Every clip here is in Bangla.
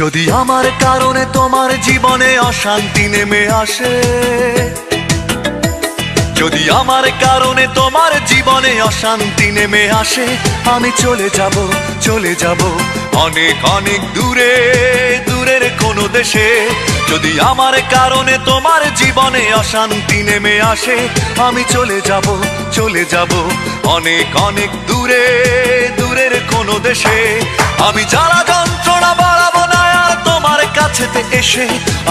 যদি আমার কারণে তোমার জীবনে অশান্তি নেমে আসে, যদি আমার কারণে তোমার জীবনে অশান্তি নেমে আসে, আমি চলে যাব অনেক অনেক দূরে, দূরের কোনো দেশে। যদি আমার কারণে তোমার জীবনে অশান্তি নেমে আসে, আমি চলে যাব অনেক অনেক দূরে, দূরের কোনো দেশে। আমি জ্বালা যন্ত্রণা বাড়াবো না আর তোমার কাছেতে এসে,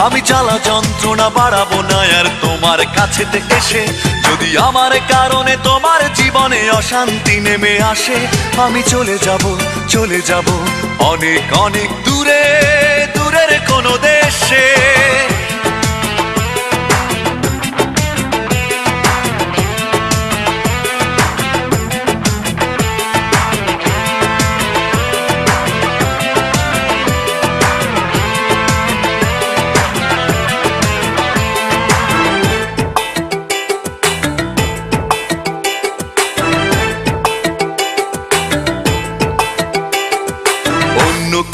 আমি জ্বালা যন্ত্রণা বাড়াবো না আর তোমার কাছেতে এসে। যদি আমার কারণে তোমার জীবনে অশান্তি নেমে আসে, আমি চলে যাব অনেক অনেক দূরে, দূরের কোনো দেশে।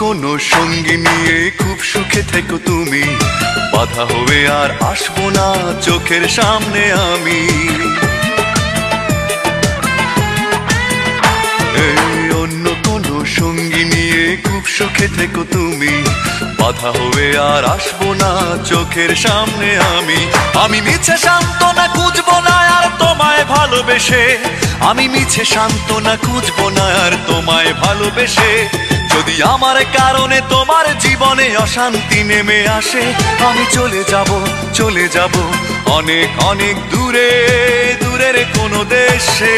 কোনো সঙ্গী নিয়ে খুব সুখে থেকো তুমি, বাধা হবে আর আসবো না চোখের সামনে আমি। অন্য কোনো সঙ্গী নিয়ে খুব সুখে থেকো তুমি, বাধা হবে আর আসবো না চোখের সামনে আমি। আমি মিছে সান্ত্বনা খুঁজবো না আর তোমায় ভালোবেসে, আমি মিছে সান্ত্বনা খুঁজবো না আর তোমায় ভালোবেসে। যদি আমার কারণে তোমার জীবনে অশান্তি নেমে আসে, আমি চলে যাব অনেক অনেক দূরে, দূরের কোনো দেশে।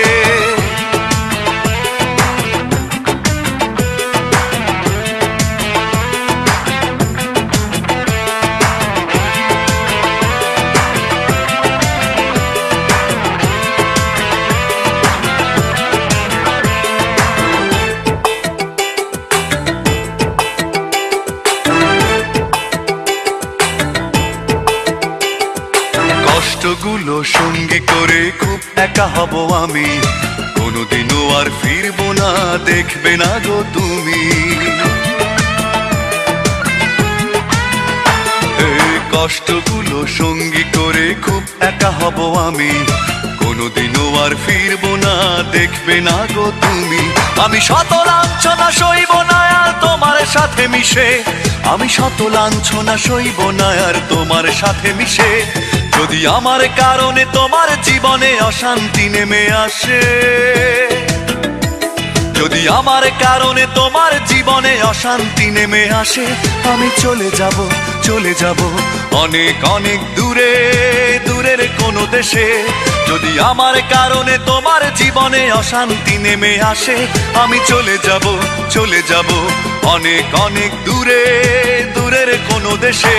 কষ্টগুলো সঙ্গে করে খুব একা হব আমি, কোনোদিনও আর ফিরবো না, দেখবে না গো তুমি। কষ্টগুলো সঙ্গী করে খুব একা হব আমি, কোনোদিনও আর ফিরবো না, দেখবে না গো তুমি। আমি শত লাঞ্ছনা সইব না আর তোমার সাথে মিশে, আমি শত লাঞ্ছনা সইব না আর তোমার সাথে মিশে। যদি আমার কারণে তোমার জীবনে অশান্তি নেমে আসে, যদি আমার কারণে তোমার জীবনে অশান্তি নেমে আসে, আমি চলে যাব অনেক অনেক দূরে, দূরের কোনো দেশে। যদি আমার কারণে তোমার জীবনে অশান্তি নেমে আসে, আমি চলে যাব অনেক অনেক দূরে, দূরের কোনো দেশে।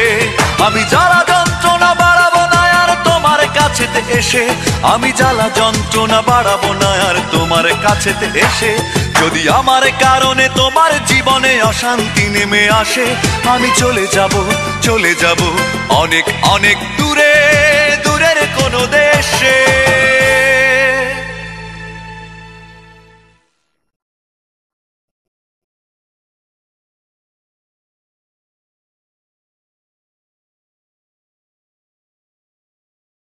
আমি জ্বালা যন্ত্রণা বাড়াবো না আর তোমার কাছেতে এসে, আমি জ্বালা যন্ত্রণা বাড়াবো না আর তোমার কাছেতে এসে। যদি আমার কারণে তোমার জীবনে অশান্তি নেমে আসে, আমি চলে যাব অনেক অনেক দূরে, দূরের কোনো দেশে।